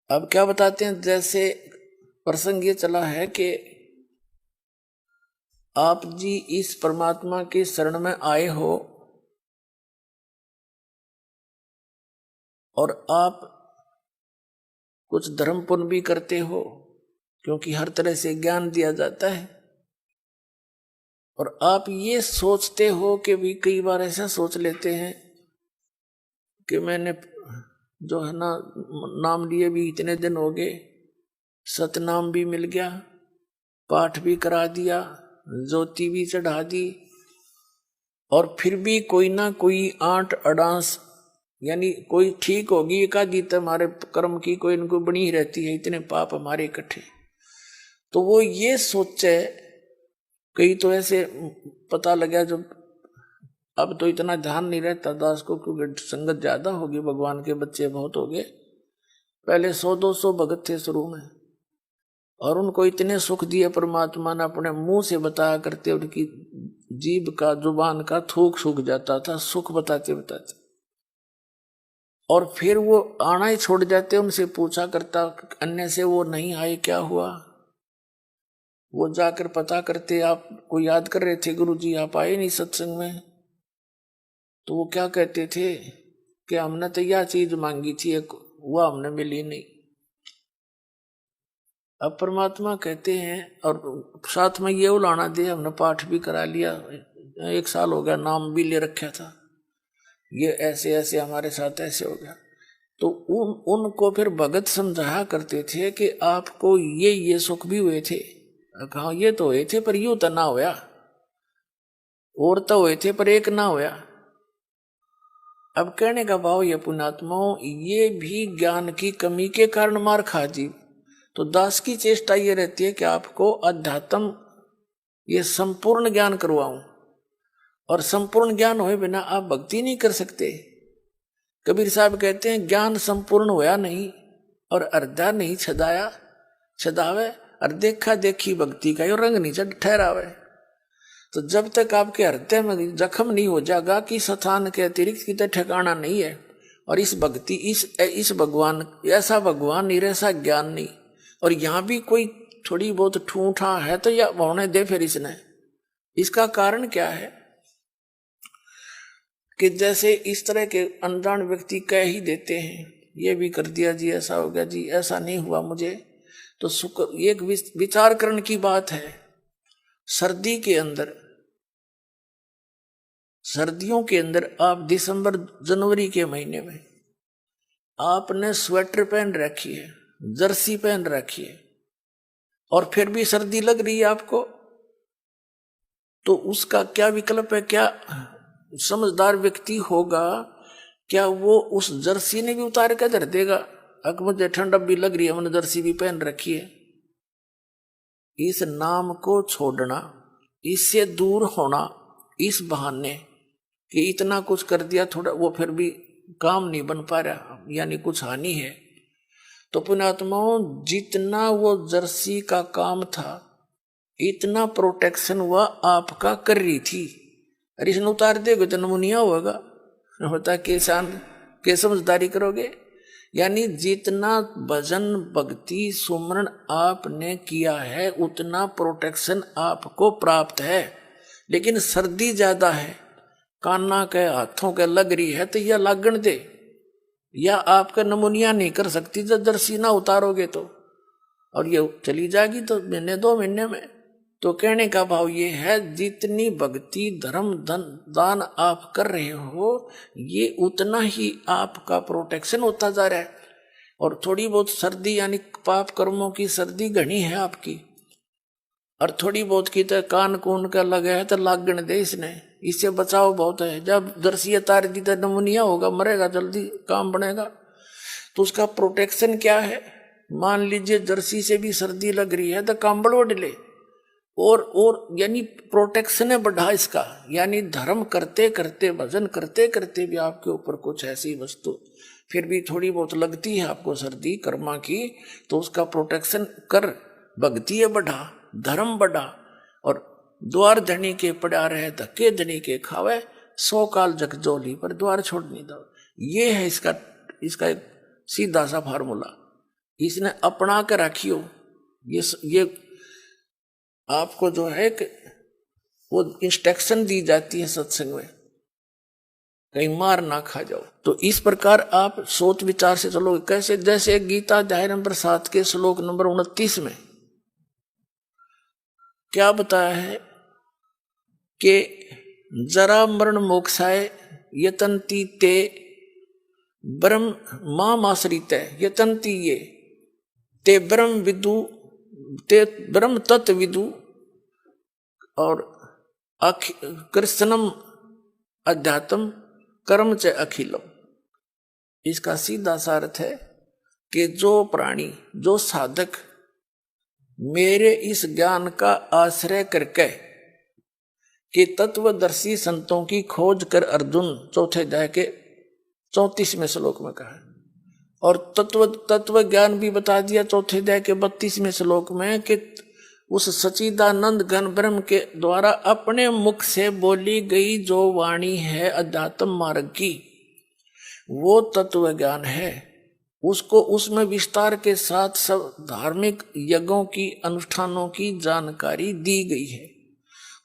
अब क्या बताते हैं, जैसे प्रसंग ये चला है कि आप जी इस परमात्मा के शरण में आए हो और आप कुछ धर्म पुण्य भी करते हो, क्योंकि हर तरह से ज्ञान दिया जाता है। और आप ये सोचते हो कि भी कई बार ऐसा सोच लेते हैं कि मैंने जो है ना नाम लिए भी इतने दिन हो गए, सतनाम भी मिल गया, पाठ भी करा दिया, ज्योति भी चढ़ा दी, और फिर भी कोई ना कोई आंट अड़ांस, यानी कोई ठीक होगी एक आधी तो हमारे कर्म की कोई इनको बनी ही रहती है, इतने पाप हमारे इकट्ठे। तो वो ये सोचे, कई तो ऐसे पता लगा जो अब तो इतना ध्यान नहीं रहता दास को, क्योंकि संगत ज्यादा होगी, भगवान के बच्चे बहुत हो गए। पहले 100-200 भगत थे शुरू में, और उनको इतने सुख दिए परमात्मा ने, अपने मुंह से बताया करते, उनकी जीभ का जुबान का थूक सूख जाता था सुख बताते बताते। और फिर वो आना ही छोड़ जाते, उनसे पूछा करता अन्य से वो नहीं आए क्या हुआ, वो जाकर पता करते आपको याद कर रहे थे गुरु जी, आप आए नहीं सत्संग में। तो वो क्या कहते थे कि हमने तो यह चीज मांगी थी एक, वह हमने मिली नहीं। अब परमात्मा कहते हैं, और साथ में ये उलाना दे, हमने पाठ भी करा लिया, 1 साल हो गया, नाम भी ले रखा था, ये ऐसे ऐसे हमारे साथ ऐसे हो गया। तो उनको फिर भगत समझाया करते थे कि आपको ये सुख भी हुए थे। कहा ये तो हुए थे पर यूं तो ना होया, और तो हुए थे पर एक ना होया। अब कहने का भाव ये पुण्यात्माओं, ये भी ज्ञान की कमी के कारण मार खा जी। तो दास की चेष्टा ये रहती है कि आपको अध्यात्म ये संपूर्ण ज्ञान करवाऊं, और संपूर्ण ज्ञान हुए बिना आप भक्ति नहीं कर सकते। कबीर साहब कहते हैं ज्ञान संपूर्ण होया नहीं और अर्धा नहीं छदाया छदावे, और देखा देखी भक्ति का यो रंग नहीं चढ़ ठहरावे। तो जब तक आपके हृदय में जख्म नहीं हो जाएगा कि स्थान के अतिरिक्त कितने ठिकाना नहीं है, और इस भक्ति इस भगवान ऐसा भगवान नहीं, ऐसा ज्ञान नहीं, और यहाँ भी कोई थोड़ी बहुत ठूठा है तो या होने दे फिर इसने। इसका कारण क्या है कि जैसे इस तरह के अनजान व्यक्ति कह ही देते हैं, ये भी कर दिया जी, ऐसा हो गया जी, ऐसा नहीं हुआ मुझे। तो सुख एक विचार करने की बात है। सर्दी के अंदर, सर्दियों के अंदर आप दिसंबर जनवरी के महीने में आपने स्वेटर पहन रखी है, जर्सी पहन रखी है, और फिर भी सर्दी लग रही है आपको, तो उसका क्या विकल्प है? क्या समझदार व्यक्ति होगा, क्या वो उस जर्सी ने भी उतार कर धर देगा? अगर मुझे ठंड भी लग रही है, मैंने जर्सी भी पहन रखी है। इस नाम को छोड़ना, इससे दूर होना, इस बहाने कि इतना कुछ कर दिया थोड़ा, वो फिर भी काम नहीं बन पा रहा, यानी कुछ हानि है। तो पुण्यात्माओं, जितना वो जर्सी का काम था, इतना प्रोटेक्शन वह आपका कर रही थी। अरे इसने उतार देगा तो नमूनिया होगा, होता किसान के समझदारी करोगे। यानी जितना भजन भक्ति सुमरण आपने किया है, उतना प्रोटेक्शन आपको प्राप्त है। लेकिन सर्दी ज्यादा है, काना के हाथों के लग रही है, तो यह लागण दे, या आपका नमूनिया नहीं कर सकती जब जर्सी ना उतारोगे तो, और ये चली जाएगी तो महीने 2 महीने में। तो कहने का भाव ये है, जितनी भक्ति धर्म धन दान आप कर रहे हो, ये उतना ही आपका प्रोटेक्शन होता जा रहा है। और थोड़ी बहुत सर्दी, यानी पाप कर्मों की सर्दी घनी है आपकी, और थोड़ी बहुत की तो कान कून का लगा है तो लागण दे इसने, इससे बचाव बहुत है। जब जर्सी तार दी तो नमूनिया होगा, मरेगा जल्दी, काम बनेगा। तो उसका प्रोटेक्शन क्या है? मान लीजिए जर्सी से भी सर्दी लग रही है तो कंबल ओढ़ ले, और यानी प्रोटेक्शन है बढ़ा इसका। यानी धर्म करते करते, भजन करते करते भी आपके ऊपर कुछ ऐसी वस्तु फिर भी थोड़ी बहुत लगती है आपको सर्दी कर्मा की, तो उसका प्रोटेक्शन कर, भक्ति है बढ़ा, धर्म बढ़ा। और द्वार धनी के पड़ा रहे, धक्के धनी के खावे, 100 काल जगजोली पर द्वार छोड़ नहीं दो। ये है इसका एक सीधा सा फार्मूला। इसने अपना के रखियो। ये आपको जो है कि वो इंस्ट्रक्शन दी जाती है सत्संग में, कहीं मार ना खा जाओ। तो इस प्रकार आप सोच विचार से चलोगे। कैसे? जैसे गीता अध्याय नंबर 7 के श्लोक नंबर 29 में क्या बताया है कि जरा मरण मोक्षाय यतन्ति ते ब्रह्म मामाश्रित यतन्ति ये ते ब्रह्म विदु ते ब्रह्म तत्व विदु और कृष्णम अध्यात्म कर्म च अखिलम। इसका सीधा सा अर्थ है कि जो प्राणी, जो साधक मेरे इस ज्ञान का आश्रय करके कि तत्वदर्शी संतों की खोज कर अर्जुन चौथे अध्याय के 34वें श्लोक में कहा, और तत्व ज्ञान भी बता दिया चौथे अध्याय के 32वें श्लोक में कि उस सच्चिदानंद घन ब्रह्म के द्वारा अपने मुख से बोली गई जो वाणी है अध्यात्म मार्ग की, वो तत्व ज्ञान है। उसको उसमें विस्तार के साथ सब धार्मिक यज्ञों की, अनुष्ठानों की जानकारी दी गई है,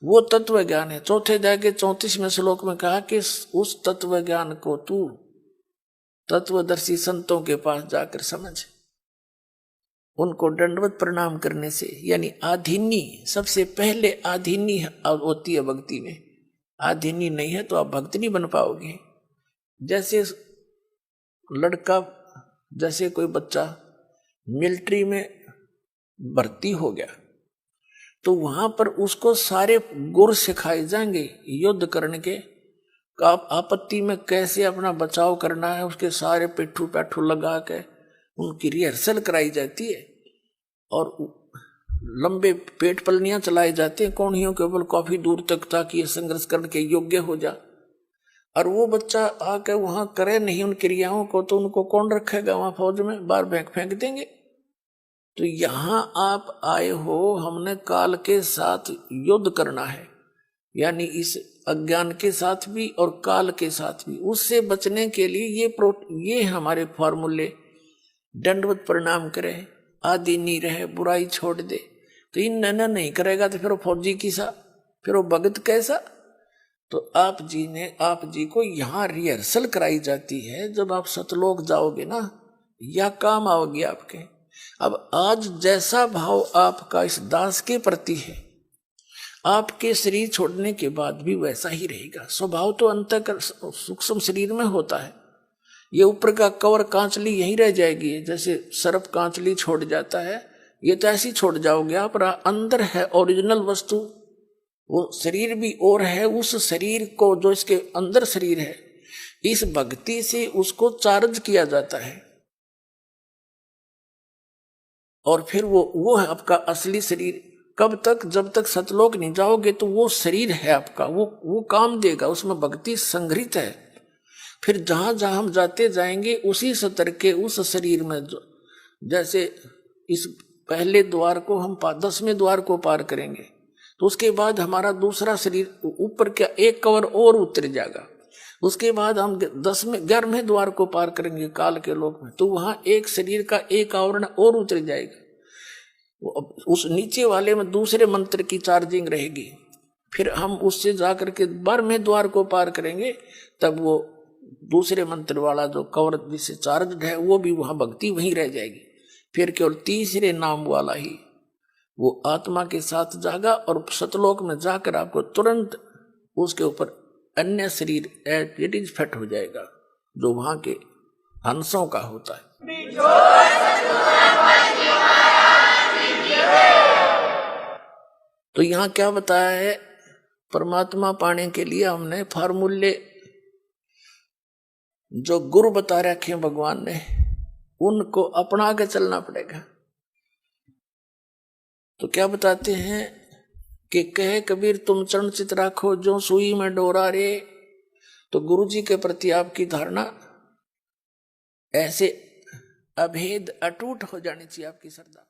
वो तत्व ज्ञान है। चौथे अध्याय के 34वें श्लोक में कहा कि उस तत्व ज्ञान को तू तत्वदर्शी संतों के पास जाकर समझ। उनको दंडवत प्रणाम करने से, यानी आधीनी, सबसे पहले आधीनी होती है भक्ति में। आधीनी नहीं है तो आप भक्त नहीं बन पाओगे। जैसे लड़का, जैसे कोई बच्चा मिलिट्री में भर्ती हो गया तो वहां पर उसको सारे गुर सिखाए जाएंगे युद्ध करने के, आपत्ति में कैसे अपना बचाव करना है, उसके सारे पिट्ठू पैठू लगा के उनकी रिहर्सल कराई जाती है और लंबे पेट पलनियां चलाए जाते हैं कोणियों के ऊपर काफी दूर तक, ताकि ये संघर्ष करने के योग्य हो जा। और वो बच्चा आके वहां करे नहीं उन क्रियाओं को, तो उनको कौन रखेगा वहां फौज में? बाहर फेंक देंगे। तो यहां आप आए हो, हमने काल के साथ युद्ध करना है, यानी इस अज्ञान के साथ भी और काल के साथ भी। उससे बचने के लिए ये हमारे फॉर्मूले, दंडवत प्रणाम करे, आदि नहीं रहे, बुराई छोड़ दे। तो इन नैना नहीं करेगा तो फिर वो फौजी किसा, फिर वो भगत कैसा? तो आप जी को यहाँ रिहर्सल कराई जाती है। जब आप सतलोक जाओगे ना, या काम आओगे आपके। अब आज जैसा भाव आपका इस दास के प्रति है, आपके शरीर छोड़ने के बाद भी वैसा ही रहेगा। स्वभाव तो अंतः सूक्ष्म शरीर में होता है। ये ऊपर का कवर कांचली यहीं रह जाएगी, जैसे सर्प कांचली छोड़ जाता है, ये तो ऐसी छोड़ जाओगे आप। अंदर है ओरिजिनल वस्तु, वो शरीर भी और है। उस शरीर को, जो इसके अंदर शरीर है, इस भक्ति से उसको चार्ज किया जाता है और फिर वो है आपका असली शरीर। कब तक? जब तक सतलोक नहीं जाओगे तो वो शरीर है आपका, वो काम देगा, उसमें भक्ति संग्रहित है। फिर जहां जहां हम जाते जाएंगे उसी स्तर के उस शरीर में, जैसे इस पहले द्वार को हम 10वें द्वार को पार करेंगे तो उसके बाद हमारा दूसरा शरीर ऊपर का एक कवर और उतर जाएगा। उसके बाद हम 11वें द्वार को पार करेंगे काल के लोक में, तो वहां एक शरीर का एक आवरण और उतर जाएगा। उस नीचे वाले में दूसरे मंत्र की चार्जिंग रहेगी। फिर हम उससे जाकर के 12वें द्वार को पार करेंगे, तब वो दूसरे मंत्र वाला जो कवर जिससे चार्ज है वो भी वहां भक्ति वहीं रह जाएगी। फिर केवल तीसरे नाम वाला ही वो आत्मा के साथ जागा और सतलोक में जाकर आपको तुरंत उसके ऊपर अन्य शरीर इट इज फिट हो जाएगा, जो वहां के हंसों का होता है। तो यहाँ क्या बताया है? परमात्मा पाने के लिए हमने फार्मूले जो गुरु बता रखे भगवान ने, उनको अपना के चलना पड़ेगा। तो क्या बताते हैं कि कहे कबीर तुम चरण चित राखो जो सुई में डोरा रे। तो गुरु जी के प्रति आपकी धारणा ऐसे अभेद अटूट हो जानी चाहिए, आपकी श्रद्धा।